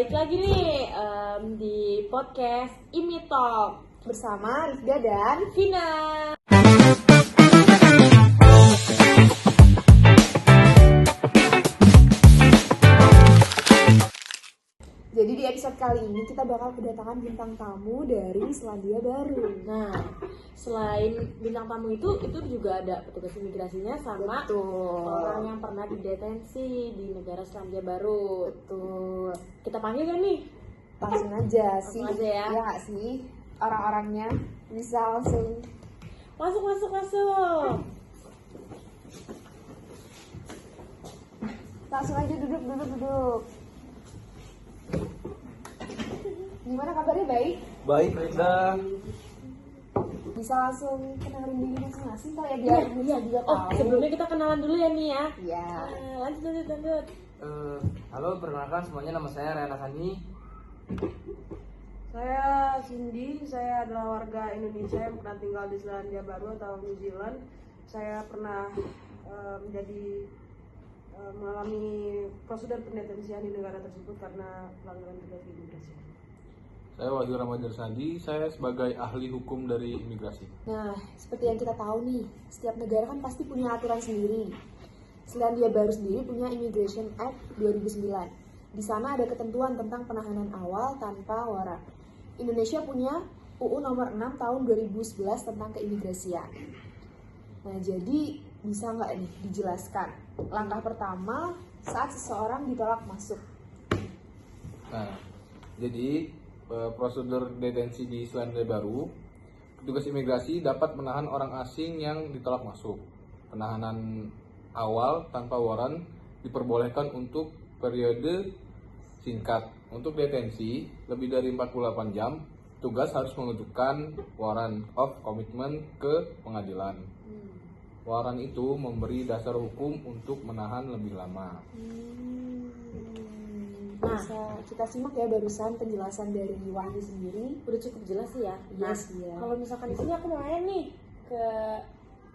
balik lagi nih di podcast Imi Talk bersama Rizga dan Vina. Jadi di episode kali ini kita bakal kedatangan bintang tamu dari Selandia Baru. Nah, selain bintang tamu itu juga ada petugas imigrasinya sama orang yang pernah didetensi di negara Selandia Baru. Betul. Kita panggil kan nih? Langsung aja sih. Langsung aja ya. Iya nggak sih? Orang-orangnya bisa langsung Masuk. Langsung aja duduk. Gimana kabarnya, baik? Baik, Rizda. Bisa langsung kenalin diri masing-masing kali ya biar bisa juga tahu. Sebelumnya kita kenalan dulu ya nih ya. Iya. Lanjut. Halo, perkenalkan semuanya, nama saya Rana Sani. Saya Cindy, saya adalah warga Indonesia yang pernah tinggal di Selandia Baru atau New Zealand. Saya pernah mengalami prosedur pendetensian di negara tersebut karena pelanggaran tugas imigrasi. Saya Wahyu Ramadan Sandi, saya sebagai ahli hukum dari imigrasi. Nah, seperti yang kita tahu nih, setiap negara kan pasti punya aturan sendiri. Selandia Baru sendiri punya Immigration Act 2009. Di sana ada ketentuan tentang penahanan awal tanpa waran. Indonesia punya UU nomor 6 tahun 2011 tentang keimigrasian. Nah, jadi bisa nggak nih dijelaskan langkah pertama saat seseorang ditolak masuk? Nah, jadi prosedur detensi di Selandia Baru, petugas imigrasi dapat menahan orang asing yang ditolak masuk. Penahanan awal tanpa waran diperbolehkan untuk periode singkat. Untuk detensi lebih dari 48 jam, tugas harus mengajukan warrant of commitment ke pengadilan. Waran itu memberi dasar hukum untuk menahan lebih lama. Nah, bisa kita simak ya barusan penjelasan dari Wahyu sendiri. Udah cukup jelas sih ya. Yes, iya. Kalau misalkan di sini aku mau nanya nih ke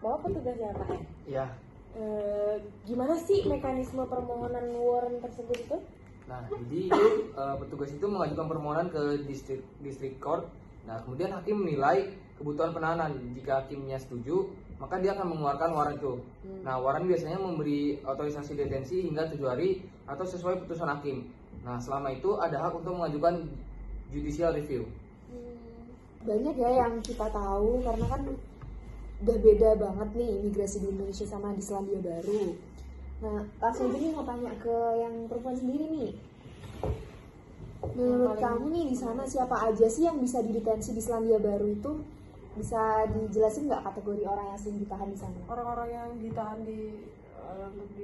Bapak petugasnya Pak. Iya. Gimana sih mekanisme permohonan warrant tersebut itu? Nah, jadi petugas itu mengajukan permohonan ke district court. Nah, kemudian hakim menilai kebutuhan penahanan. Jika hakimnya setuju, maka dia akan mengeluarkan waran itu. Nah, waran biasanya memberi otorisasi detensi hingga 7 hari atau sesuai putusan hakim. Nah, selama itu ada hak untuk mengajukan judicial review. Banyak ya yang kita tahu karena kan udah beda banget nih imigrasi di Indonesia sama di Selandia Baru. Nah, langsung aja nih mau tanya ke yang perempuan sendiri nih. Menurut kamu nih di sana siapa aja sih yang bisa didetensi di Selandia Baru itu? Bisa dijelasin nggak kategori orang yang sering ditahan di sana? Orang-orang yang ditahan di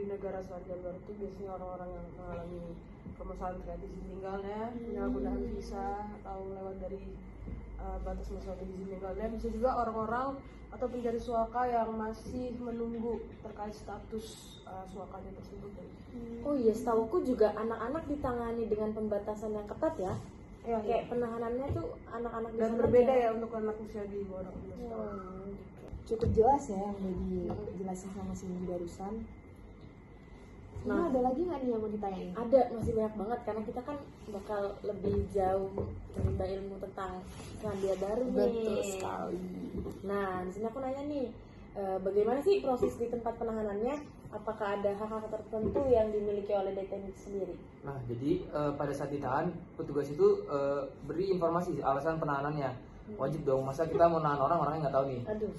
negara Selandia Baru itu biasanya orang-orang yang mengalami permasalahan terkait izin tinggalnya, penyalahgunaan visa atau lewat dari batas masa izin tinggalnya. Bisa juga orang-orang atau pencari suaka yang masih menunggu terkait status suakanya tersebut. Oh iya, setauku juga anak-anak ditangani dengan pembatasan yang ketat ya. Iya, Kayak penahanannya tuh anak-anak di dan sana berbeda aja. ya untuk anak usia di bawah 18 tahun. Cukup jelas ya yang udah dijelasin sama Cindy barusan. Nah, ada lagi nggak nih yang mau ditanyain? Ada, masih banyak banget karena kita kan bakal lebih jauh menimba ilmu tentang Selandia Baru nih. Betul sekali. Nah, di sini aku nanya nih, bagaimana sih proses di tempat penahanannya? Apakah ada hak-hak tertentu yang dimiliki oleh detensi sendiri? Nah, jadi pada saat ditahan, petugas itu beri informasi alasan penahanannya. Wajib dong, masa kita mau nahan orangnya nggak tahu nih. Aduh.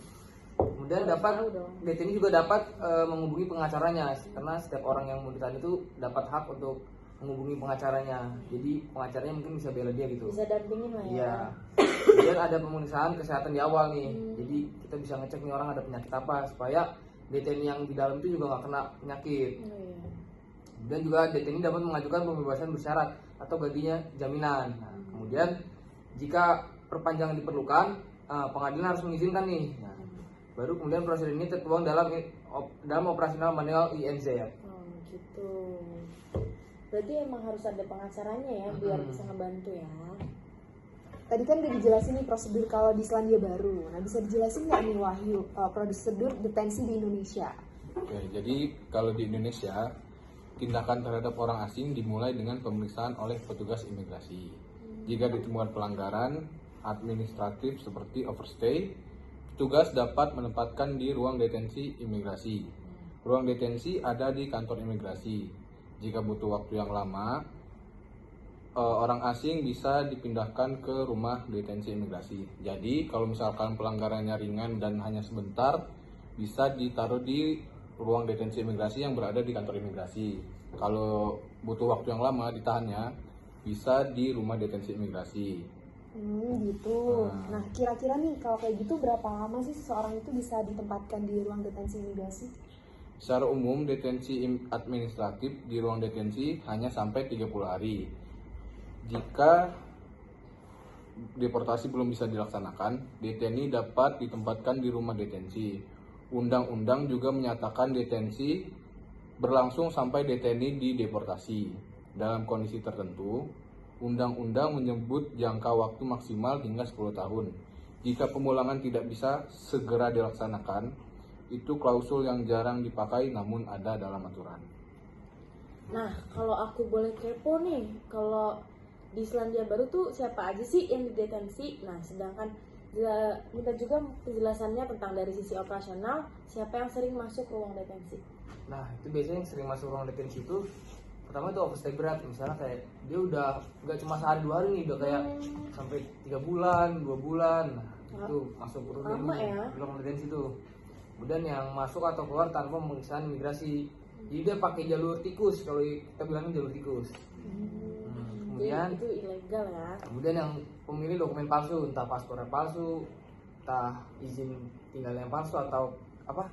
Kemudian detensi juga dapat menghubungi pengacaranya, karena setiap orang yang mau ditahan itu dapat hak untuk menghubungi pengacaranya. Jadi pengacaranya mungkin bisa bela dia gitu. Bisa dampingin lah ya. Iya. Kemudian ada pemeriksaan kesehatan di awal nih. Jadi kita bisa ngecek nih orang ada penyakit apa supaya DTNI yang di dalam itu juga nggak kena penyakit. Oh, iya. Dan juga DTNI dapat mengajukan pembebasan bersyarat atau gantinya jaminan. Nah, kemudian jika perpanjangan diperlukan, pengadilan harus mengizinkan nih. Nah, baru kemudian prosedur ini tertuang dalam operasional manual INZ ya. Oh gitu. Berarti emang harus ada pengacaranya ya biar bisa ngebantu ya. Tadi kan udah dijelasin nih prosedur kalau di Selandia Baru. Nah, bisa dijelasin nggak nih Wahyu prosedur detensi di Indonesia? Oke, jadi kalau di Indonesia tindakan terhadap orang asing dimulai dengan pemeriksaan oleh petugas imigrasi. Jika ditemukan pelanggaran administratif seperti overstay, petugas dapat menempatkan di ruang detensi imigrasi. Ruang detensi ada di kantor imigrasi. Jika butuh waktu yang lama, orang asing bisa dipindahkan ke rumah detensi imigrasi. Jadi kalau misalkan pelanggarannya ringan dan hanya sebentar, bisa ditaruh di ruang detensi imigrasi yang berada di kantor imigrasi. Kalau butuh waktu yang lama ditahannya, bisa di rumah detensi imigrasi. Gitu. Nah, kira-kira nih kalau kayak gitu berapa lama sih seseorang itu bisa ditempatkan di ruang detensi imigrasi? Secara umum, detensi administratif di ruang detensi hanya sampai 30 hari. Jika deportasi belum bisa dilaksanakan, deteni dapat ditempatkan di rumah detensi. Undang-undang juga menyatakan detensi berlangsung sampai deteni dideportasi. Dalam kondisi tertentu, undang-undang menyebut jangka waktu maksimal hingga 10 tahun. Jika pemulangan tidak bisa segera dilaksanakan, itu klausul yang jarang dipakai namun ada dalam aturan. Nah, kalau aku boleh kepo nih, kalau di Selandia Baru tuh siapa aja sih yang didetensi? Nah, sedangkan minta juga penjelasannya tentang dari sisi operasional, siapa yang sering masuk ruang detensi? Nah, itu biasanya yang sering masuk ruang detensi itu pertama itu overstay berat, misalnya kayak dia udah nggak cuma sehari 2 hari nih, udah kayak sampai 3 bulan, 2 bulan, nah, itu masuk lama ya? ruang detensi itu. Kemudian yang masuk atau keluar tanpa pemeriksaan imigrasi, jadi dia pakai jalur tikus, kalau kita bilangnya jalur tikus. Kemudian itu ilegal ya. Kemudian yang pemilih dokumen palsu, entah paspornya palsu, entah izin tinggalnya palsu atau apa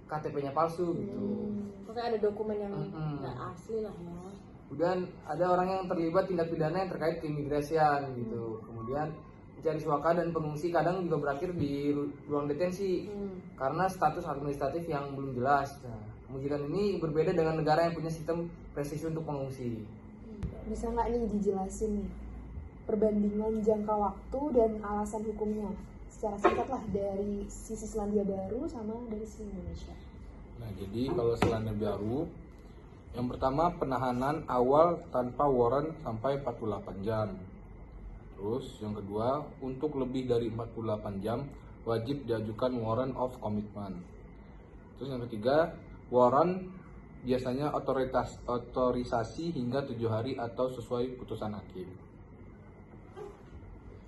KTP-nya palsu gitu. Pokoknya ada dokumen yang nggak asli lah ya. Kemudian ada orang yang terlibat tindak pidana yang terkait keimigrasian gitu. Kemudian mencari suaka dan pengungsi kadang juga berakhir di ruang detensi karena status administratif yang belum jelas. Nah, kemungkinan ini berbeda dengan negara yang punya sistem presisi untuk pengungsi. Bisa nggak nih dijelasin nih perbandingan jangka waktu dan alasan hukumnya secara singkat lah dari sisi Selandia Baru sama dari sisi Indonesia? Nah, jadi kalau Selandia Baru, yang pertama penahanan awal tanpa warrant sampai 48 jam. Terus yang kedua, untuk lebih dari 48 jam wajib diajukan warrant of commitment. Terus yang ketiga, warrant biasanya otorisasi hingga 7 hari atau sesuai putusan hakim.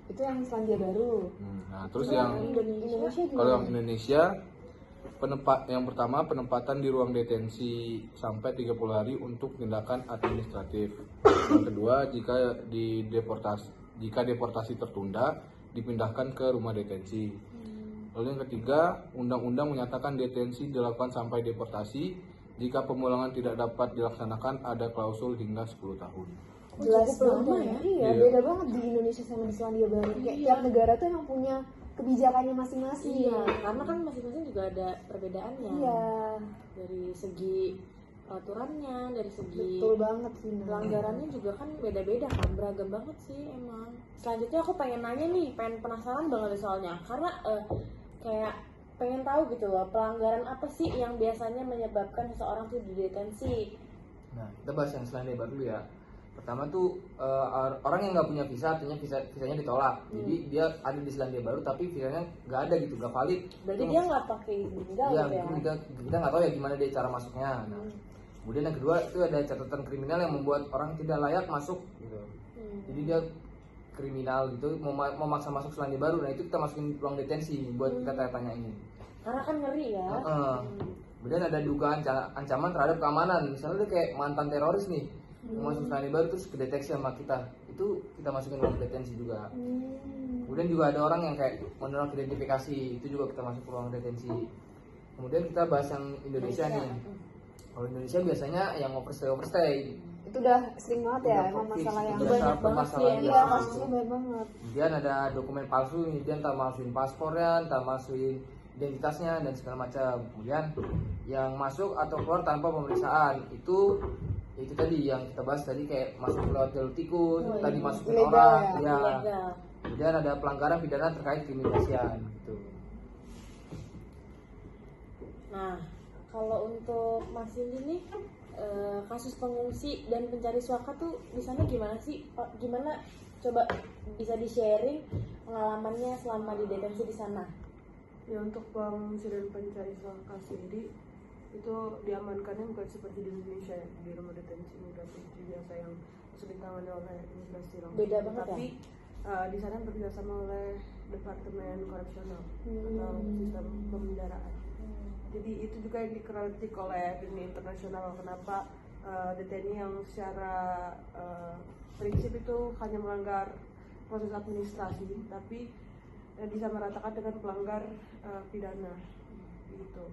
Itu yang Selandia Baru. Nah, terus yang Indonesia kalau yang Indonesia, yang pertama penempatan di ruang detensi sampai 30 hari untuk tindakan administratif. Yang kedua, jika deportasi tertunda, dipindahkan ke rumah detensi. Lalu yang ketiga, undang-undang menyatakan detensi dilakukan sampai deportasi. Jika pemulangan tidak dapat dilaksanakan, ada klausul hingga 10 tahun. Jelas cukup lama banget. ya? Iya, beda banget di Indonesia sama di Selandia Baru. Kayak tiap negara tuh emang punya kebijakannya masing-masing. Iya, karena kan masing-masing juga ada perbedaannya. Iya, Dari segi peraturannya, dari segi betul banget sih. Nah. pelanggarannya juga kan beda-beda kan, beragam banget sih emang. Selanjutnya aku pengen nanya nih, pengen penasaran banget soalnya, karena kayak pengen tahu gitu loh, pelanggaran apa sih yang biasanya menyebabkan seseorang tuh didetensi? Nah, kita bahas yang Selandia Baru dulu ya. Pertama tuh orang yang nggak punya visa, artinya visanya ditolak. Jadi dia ada di Selandia Baru tapi visanya nggak ada gitu, nggak valid. Berarti dia nggak pakai izin tinggal Iya, gitu ya? kita nggak tahu ya gimana dia cara masuknya. Nah, kemudian yang kedua itu ada catatan kriminal yang membuat orang tidak layak masuk gitu. Jadi dia kriminal gitu, mau maksa masuk Selandia Baru. Nah, itu kita masukin ruang detensi buat kita tanya ini. Karena kan ngeri ya. Kemudian ada dugaan ancaman terhadap keamanan. Misalnya dia kayak mantan teroris nih, mau masuk Selandia Baru terus kedeteksi sama kita, itu kita masukin ruang detensi juga. Kemudian juga ada orang yang kayak menolak identifikasi, itu juga kita masuk ruang detensi. Kemudian kita bahas yang Indonesia nih. Kalau Indonesia biasanya yang overstay. Itu udah sering banget ya, Udah emang fix, masalah yang udah banyak banget permasalahan sih, yang iya, gitu. kasusnya banyak banget. Kemudian ada dokumen palsu, kemudian tak masukin paspornya, tak masukin identitasnya dan segala macam. Kemudian yang masuk atau keluar tanpa pemeriksaan itu tadi yang kita bahas tadi, kayak masuk lewat jalur tikus, tadi masukin Ilegal orang, ya? ya. Ilegal. Kemudian ada pelanggaran pidana terkait keimigrasian gitu. Nah, kalau untuk Mas Cindy nih, kasus pengungsi dan pencari suaka tuh di sana gimana sih? Gimana, coba bisa di-sharing pengalamannya selama di detensi di sana? Ya, untuk pengungsi dan pencari suaka sendiri itu diamankannya bukan seperti di Indonesia ya, di rumah detensi imigrasi biasa yang sudah ditangani oleh imigrasi Roma. Beda banget Tapi di sana bekerjasama oleh Departemen Korupsional atau sistem pemenjaraan. Jadi itu juga yang dikritik oleh dunia internasional, kenapa deteni yang secara prinsip itu hanya melanggar proses administrasi, tapi disamaratakan dengan pelanggar pidana gitu.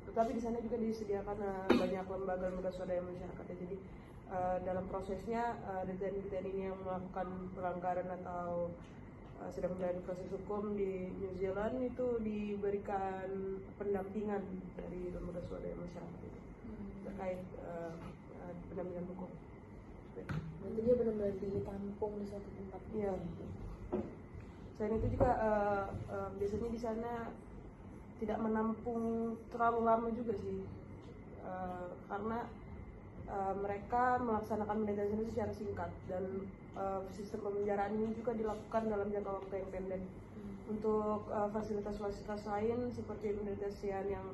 Tetapi di sana juga disediakan banyak lembaga swadaya masyarakat ya. Jadi dalam prosesnya deteni-deteni ini yang melakukan pelanggaran atau sedang menjalani proses hukum di New Zealand itu diberikan pendampingan dari lembaga swadaya masyarakat itu terkait pendampingan hukum. Berarti dia benar-benar ditampung di suatu tempat. Iya. Selain itu juga biasanya di sana tidak menampung terlalu lama juga sih, karena mereka melaksanakan detensi itu secara singkat dan sistem pemenjaraan ini juga dilakukan dalam jangka waktu yang pendek. Untuk fasilitas-fasilitas lain seperti pendetensian yang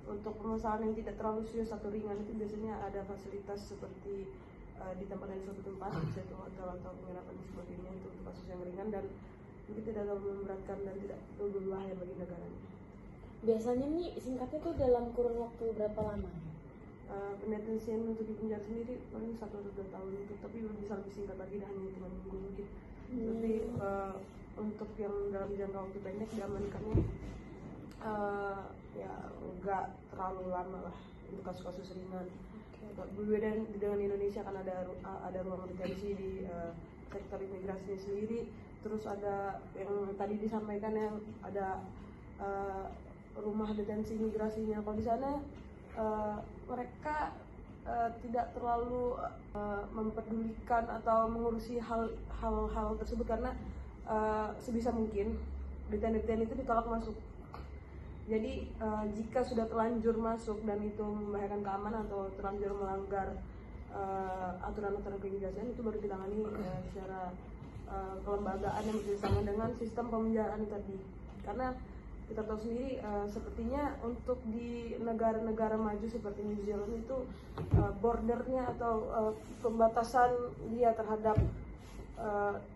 untuk permasalahan yang tidak terlalu serius atau ringan itu biasanya ada fasilitas seperti ditempatkan di suatu tempat, bisa itu hotel atau penginapan dan sebagainya, itu untuk kasus yang ringan dan mungkin tidak terlalu memberatkan dan tidak terlalu berbahaya bagi negaranya. Biasanya nih singkatnya tuh dalam kurun waktu berapa lama? Pendetensian untuk di penjara sendiri paling 1 atau 2 tahun itu, tapi bisa lebih singkat lagi, hanya hitungan minggu mungkin. Tapi untuk yang dalam jangka waktu pendek diamankannya ya nggak terlalu lama lah untuk kasus-kasus ringan. Berbeda dengan Indonesia kan ada ruang detensi di sektor imigrasinya sendiri, terus ada yang tadi disampaikan yang ada rumah detensi imigrasinya. Kalau di sana mereka tidak terlalu mempedulikan atau mengurusi hal-hal tersebut karena sebisa mungkin deteni-deteni itu ditolak masuk. Jadi jika sudah terlanjur masuk dan itu membahayakan keamanan atau terlanjur melanggar aturan-aturan keimigrasian, itu baru ditangani secara kelembagaan yang bekerjasama dengan sistem pemenjaraan tadi. Karena kita tahu sendiri sepertinya untuk di negara-negara maju seperti New Zealand itu bordernya atau pembatasan dia terhadap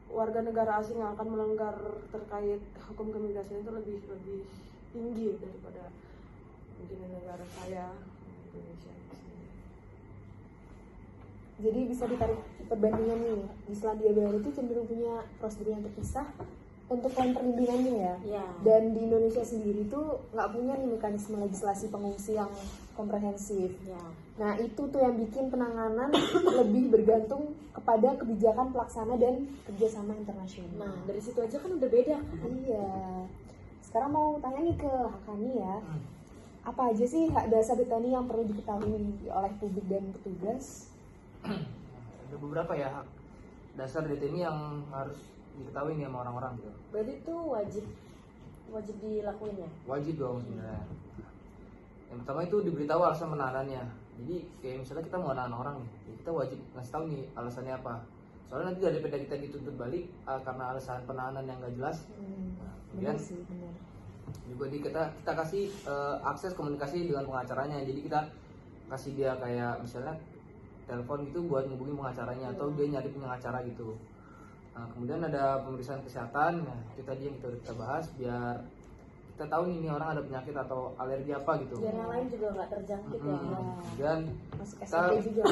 warga negara asing yang akan melanggar terkait hukum keimigrasian itu lebih tinggi daripada mungkin di negara saya Indonesia. Jadi bisa ditarik perbandingan nih, di Selandia Baru itu cenderung punya prosedur yang terpisah untuk poin perlindungannya ya. Ya. Dan di Indonesia sendiri tuh nggak punya nih mekanisme legislasi pengungsi yang komprehensif. Ya. Nah itu tuh yang bikin penanganan lebih bergantung kepada kebijakan pelaksana dan kerjasama internasional. Nah dari situ aja kan udah beda kan? Iya. Sekarang mau tanya nih ke Hakani ya, apa aja sih hak dasar deteni yang perlu diketahui oleh publik dan petugas? Ada beberapa ya hak dasar deteni yang harus diketahui nih sama orang-orang gitu. Berarti itu wajib dilakuin ya? Wajib dong sebenarnya. Yang pertama itu diberitahu alasan penahanannya. Jadi kayak misalnya kita mau nahan orang nih, ya kita wajib ngasih tahu nih alasannya apa. Soalnya nanti daripada kita dituntut balik karena alasan penahanan yang nggak jelas. Kemudian Benar. juga kita kasih akses komunikasi dengan pengacaranya. Jadi kita kasih dia kayak misalnya telepon gitu buat ngubungi pengacaranya atau dia nyari pengacara gitu. Nah, kemudian ada pemeriksaan kesehatan. Nah, itu tadi yang kita bahas biar kita tahu nih orang ada penyakit atau alergi apa gitu. Biar yang lain juga nggak terjangkit ya. Dan Masuk kita SMP juga.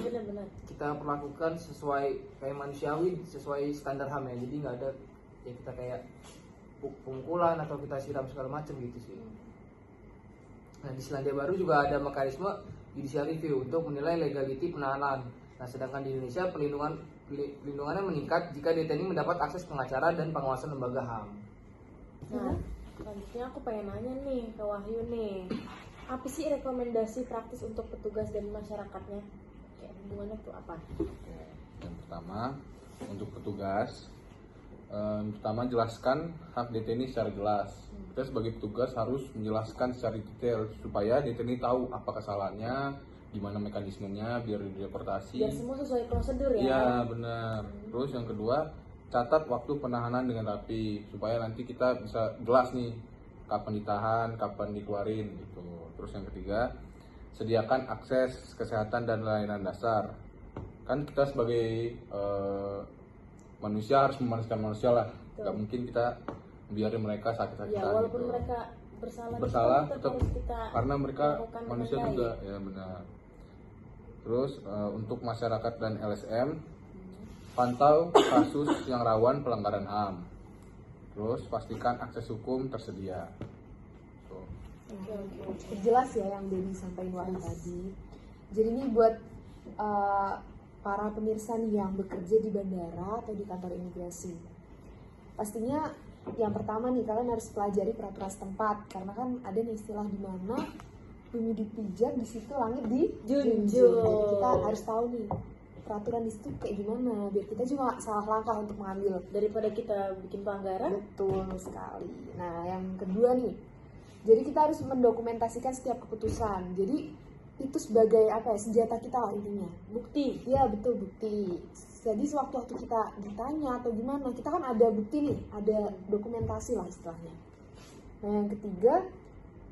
Benar-benar. kita perlakukan sesuai kayak manusiawi, sesuai standar HAM ya. Jadi nggak ada ya kita kayak pukulan atau kita siram segala macam gitu sih. Nah di Selandia Baru juga ada mekanisme judicial review untuk menilai legality penahanan. Nah sedangkan di Indonesia pelindungannya meningkat jika deteni mendapat akses pengacara dan pengawasan lembaga HAM. Nah, selanjutnya aku pengen nanya nih ke Wahyu nih, apa sih rekomendasi praktis untuk petugas dan masyarakatnya? Kayak hubungannya tuh apa? Yang pertama, untuk petugas Pertama, jelaskan hak detainee secara jelas. Kita sebagai petugas harus menjelaskan secara detail supaya detainee tahu apa kesalahannya, gimana mekanismenya biar dideportasi. Biar semua sesuai prosedur ya. Iya benar. Terus yang kedua, catat waktu penahanan dengan rapi supaya nanti kita bisa jelas nih kapan ditahan, kapan dikeluarin gitu. Terus yang ketiga, sediakan akses kesehatan dan layanan dasar. Kan kita sebagai manusia harus memanusiakan manusia lah. Gak mungkin kita biarin mereka sakit-sakitan Ya, walaupun gitu. mereka bersalah Tetap harus kita karena mereka lakukan dengan manusia baik. juga ya benar. Terus untuk masyarakat dan LSM, pantau kasus yang rawan pelanggaran HAM. Terus pastikan akses hukum tersedia. Tuh. Cukup jelas ya yang Dedi sampaikan Wahyu tadi. Jadi ini buat para pemirsa nih yang bekerja di bandara atau di kantor imigrasi. Pastinya yang pertama nih kalian harus pelajari peraturan setempat karena kan ada nih istilah di mana bumi dipijak di situ langit dijunjung. Jadi kita harus tahu nih peraturan di situ kayak gimana biar kita juga nggak salah langkah untuk mengambil. Daripada kita bikin pelanggaran. Betul sekali. Nah, yang kedua nih, jadi kita harus mendokumentasikan setiap keputusan. Jadi itu sebagai apa ya, senjata kita lah intinya. Bukti. Iya betul, bukti. Jadi sewaktu-waktu kita ditanya atau gimana, kita kan ada bukti nih, ada dokumentasi lah istilahnya. Nah yang ketiga,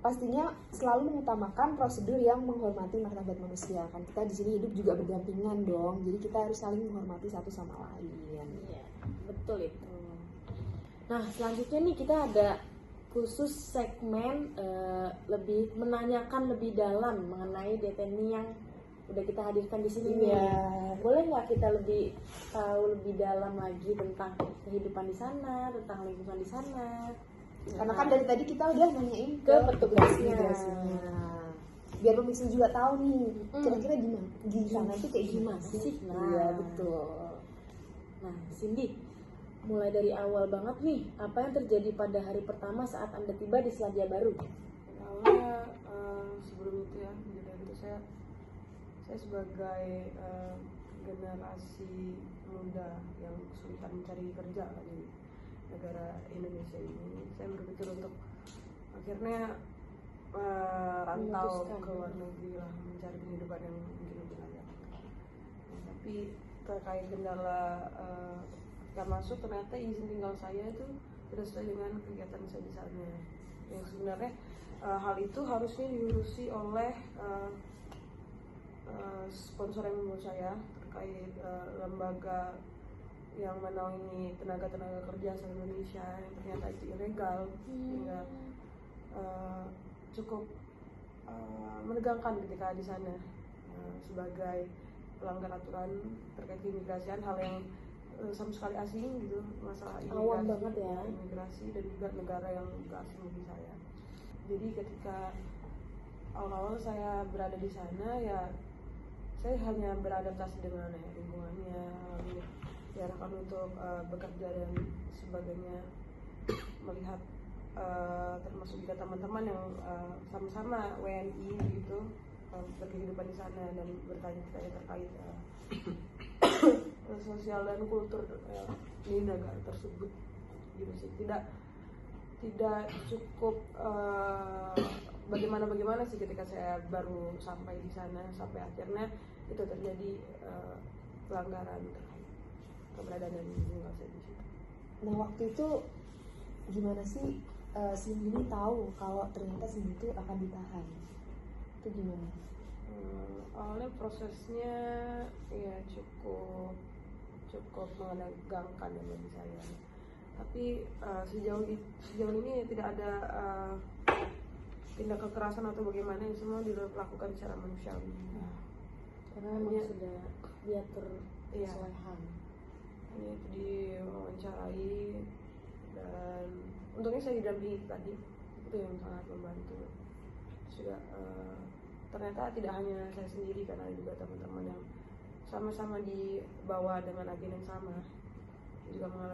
pastinya selalu mengutamakan prosedur yang menghormati martabat manusia. Kan kita di sini hidup juga berdampingan dong, jadi kita harus saling menghormati satu sama lain. Iya, betul itu. Nah, selanjutnya nih kita ada khusus segmen lebih menanyakan lebih dalam mengenai detainee yang udah kita hadirkan di sini nih. Boleh nggak kita lebih tahu lebih dalam lagi tentang kehidupan di sana, tentang lingkungan di sana? Karena kan dari tadi kita udah nanyain Ke ke petugasnya. imigrasinya. Biar pemirsa juga tahu nih, kira-kira gimana di sana itu kayak gimana sih? Nah. Iya betul. Nah, Cindy, mulai dari awal banget nih, apa yang terjadi pada hari pertama saat Anda tiba di Selandia Baru? Awalnya sebelum itu ya kejadian itu saya sebagai generasi muda yang kesulitan mencari kerja kan di negara Indonesia ini, saya berpikir untuk akhirnya rantau Memutuskan. ke luar negeri lah, mencari kehidupan yang mungkin lebih layak. Nah, tapi terkait kendala ketika masuk, ternyata izin tinggal saya itu tidak sesuai dengan kegiatan saya di sana. Yang sebenarnya hal itu harusnya diurusi oleh sponsor yang membuat saya terkait lembaga yang menaungi tenaga kerja asal Indonesia yang ternyata itu ilegal, sehingga cukup menegangkan ketika di sana sebagai pelanggar aturan terkait keimigrasian, hal yang sama sekali asing gitu, masalah Awam banget ya. imigrasi dan juga negara yang juga asing bagi saya. Jadi ketika awal-awal saya berada di sana ya saya hanya beradaptasi dengan lingkungannya, lalu diarahkan untuk bekerja dan sebagainya, melihat termasuk juga teman-teman yang sama-sama WNI gitu berkehidupan di sana dan bertanya-tanya terkait sosial dan kultur di negara tersebut gitu sih. Tidak cukup bagaimana sih ketika saya baru sampai di sana, sampai akhirnya itu terjadi pelanggaran terkait keberadaan dan tinggal saya di situ. Nah waktu itu gimana sih Cindy ini tahu kalau ternyata Cindy itu akan ditahan? Itu gimana? Awalnya prosesnya ya cukup menegangkan ya bagi saya. Tapi sejauh ini tidak ada tindak kekerasan atau bagaimana, yang semua dilakukan secara manusiawi. Karena memang sudah diatur Iya. sesuai HAM. Hanya itu diwawancarai dan untungnya saya didampingi tadi, itu yang sangat membantu. Sudah ternyata tidak hanya saya sendiri, karena ada juga teman-teman yang sama-sama dibawa dengan agen yang sama juga mengalami